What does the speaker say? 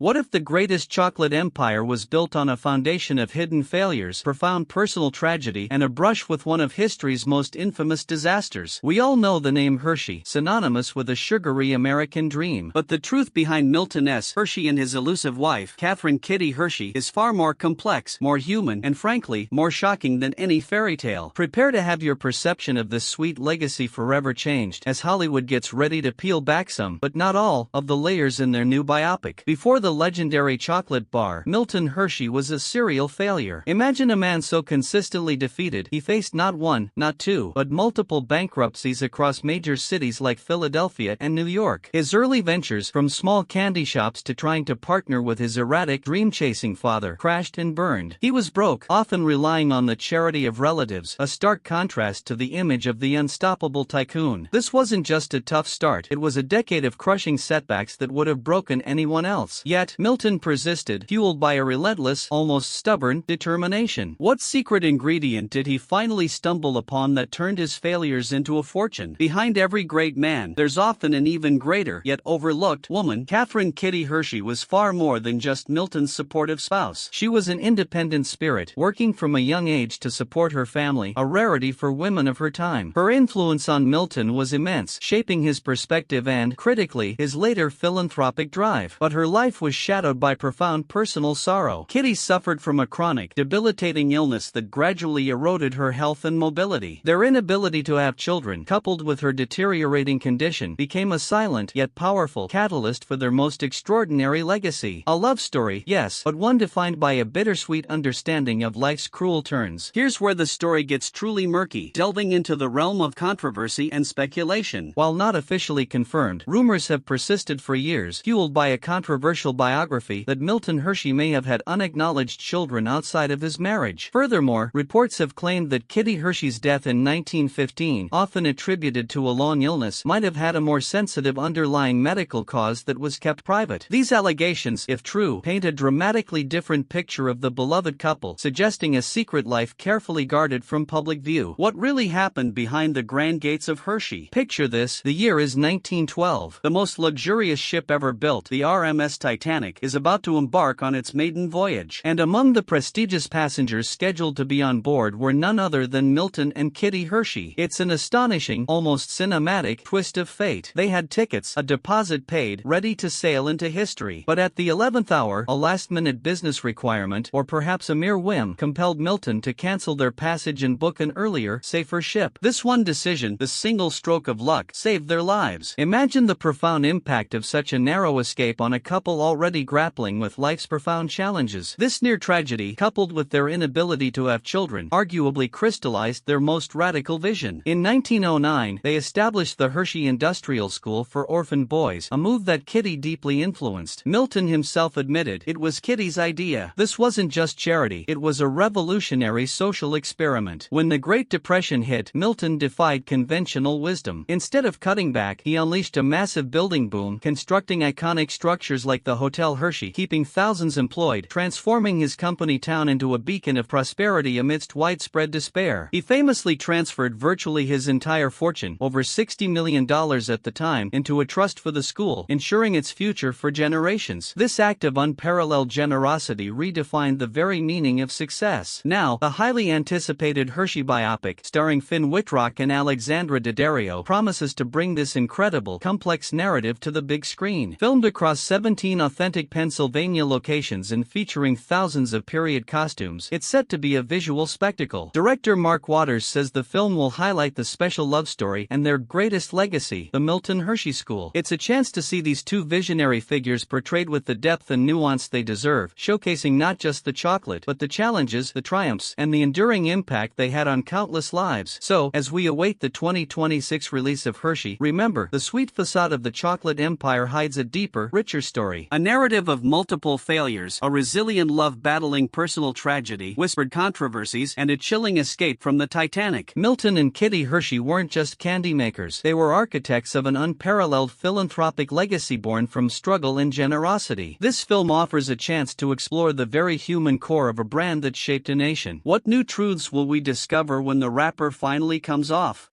What if the greatest chocolate empire was built on a foundation of hidden failures, profound personal tragedy, and a brush with one of history's most infamous disasters? We all know the name Hershey, synonymous with a sugary American dream. But the truth behind Milton S. Hershey and his elusive wife, Catherine "Kitty" Hershey, is far more complex, more human, and frankly, more shocking than any fairy tale. Prepare to have your perception of this sweet legacy forever changed as Hollywood gets ready to peel back some, but not all, of the layers in their new biopic. Before the legendary chocolate bar, Milton Hershey was a serial failure. Imagine a man so consistently defeated, he faced not one, not two, but multiple bankruptcies across major cities like Philadelphia and New York. His early ventures, from small candy shops to trying to partner with his erratic, dream-chasing father, crashed and burned. He was broke, often relying on the charity of relatives, a stark contrast to the image of the unstoppable tycoon. This wasn't just a tough start, it was a decade of crushing setbacks that would have broken anyone else. Yet, Milton persisted, fueled by a relentless, almost stubborn, determination. What secret ingredient did he finally stumble upon that turned his failures into a fortune? Behind every great man, there's often an even greater, yet overlooked, woman. Catherine "Kitty" Hershey was far more than just Milton's supportive spouse. She was an independent spirit, working from a young age to support her family, a rarity for women of her time. Her influence on Milton was immense, shaping his perspective and, critically, his later philanthropic drive. But her life was shadowed by profound personal sorrow. Kitty suffered from a chronic, debilitating illness that gradually eroded her health and mobility. Their inability to have children, coupled with her deteriorating condition, became a silent yet powerful catalyst for their most extraordinary legacy. A love story, yes, but one defined by a bittersweet understanding of life's cruel turns. Here's where the story gets truly murky, delving into the realm of controversy and speculation. While not officially confirmed, rumors have persisted for years, fueled by a controversial biography that Milton Hershey may have had unacknowledged children outside of his marriage. Furthermore, reports have claimed that Kitty Hershey's death in 1915, often attributed to a long illness, might have had a more sensitive underlying medical cause that was kept private. These allegations, if true, paint a dramatically different picture of the beloved couple, suggesting a secret life carefully guarded from public view. What really happened behind the grand gates of Hershey? Picture this: the year is 1912. The most luxurious ship ever built, the RMS Titanic, is about to embark on its maiden voyage. And among the prestigious passengers scheduled to be on board were none other than Milton and Kitty Hershey. It's an astonishing, almost cinematic, twist of fate. They had tickets, a deposit paid, ready to sail into history. But at the 11th hour, a last-minute business requirement, or perhaps a mere whim, compelled Milton to cancel their passage and book an earlier, safer ship. This one decision, the single stroke of luck, saved their lives. Imagine the profound impact of such a narrow escape on a couple already grappling with life's profound challenges. This near tragedy, coupled with their inability to have children, arguably crystallized their most radical vision. In 1909, they established the Hershey Industrial School for orphan boys, a move that Kitty deeply influenced. Milton himself admitted it was Kitty's idea. This wasn't just charity, it was a revolutionary social experiment. When the Great Depression hit, Milton defied conventional wisdom. Instead of cutting back, he unleashed a massive building boom, constructing iconic structures like the Hotel Hershey, keeping thousands employed, transforming his company town into a beacon of prosperity amidst widespread despair. He famously transferred virtually his entire fortune, over $60 million at the time, into a trust for the school, ensuring its future for generations. This act of unparalleled generosity redefined the very meaning of success. Now, a highly anticipated Hershey biopic, starring Wittrock and Alexandra Daddario, promises to bring this incredible, complex narrative to the big screen. Filmed across 17 authentic Pennsylvania locations and featuring thousands of period costumes, it's set to be a visual spectacle. Director Mark Waters says the film will highlight the special love story and their greatest legacy, the Milton Hershey School. It's a chance to see these two visionary figures portrayed with the depth and nuance they deserve, showcasing not just the chocolate, but the challenges, the triumphs, and the enduring impact they had on countless lives. So, as we await the 2026 release of Hershey, remember, the sweet facade of the chocolate empire hides a deeper, richer story. A narrative of multiple failures, a resilient love battling personal tragedy, whispered controversies, and a chilling escape from the Titanic. Milton and Kitty Hershey weren't just candy makers, they were architects of an unparalleled philanthropic legacy born from struggle and generosity. This film offers a chance to explore the very human core of a brand that shaped a nation. What new truths will we discover when the wrapper finally comes off?